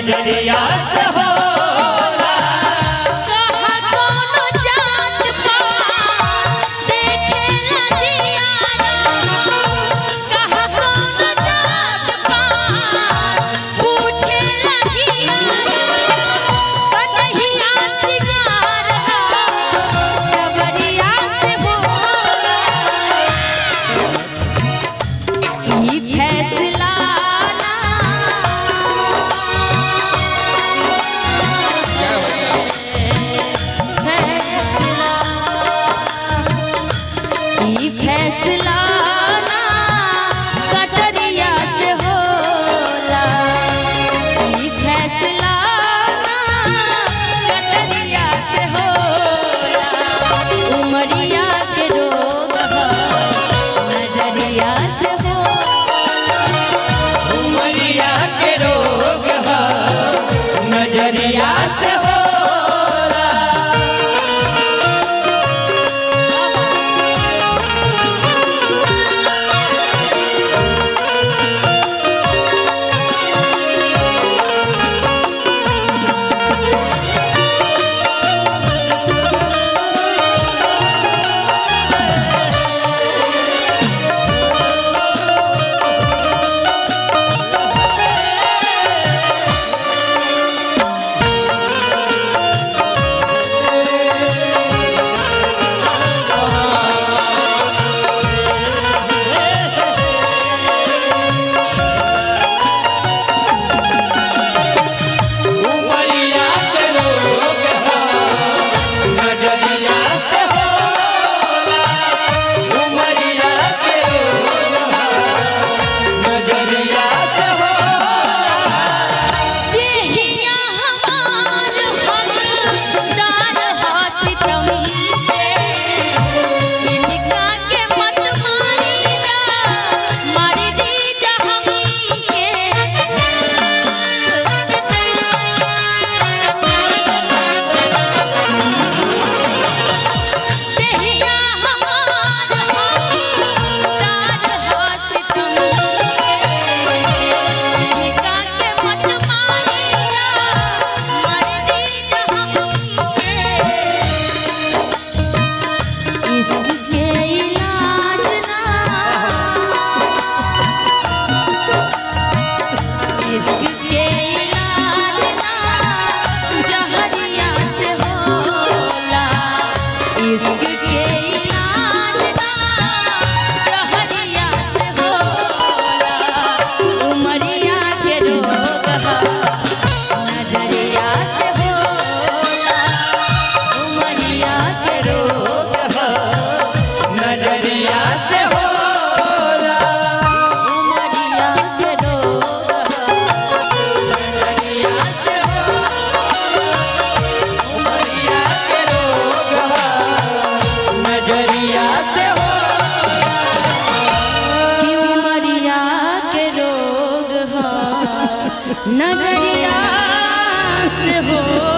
नजरिया से होला। कहाँ कोनो जात पात देखेला जियारा, कहाँ कोनो जात पात पूछेला हियारा। कन्हैया सिंगार सवरिया से होला। ई फैसला फैसला ना कटरिया से होला। ई फैसला ना कटरिया से होला। उमरिया के रोग नजरिया से होला। उमरिया के रोग नजरिया से होला। नजरिया से हो।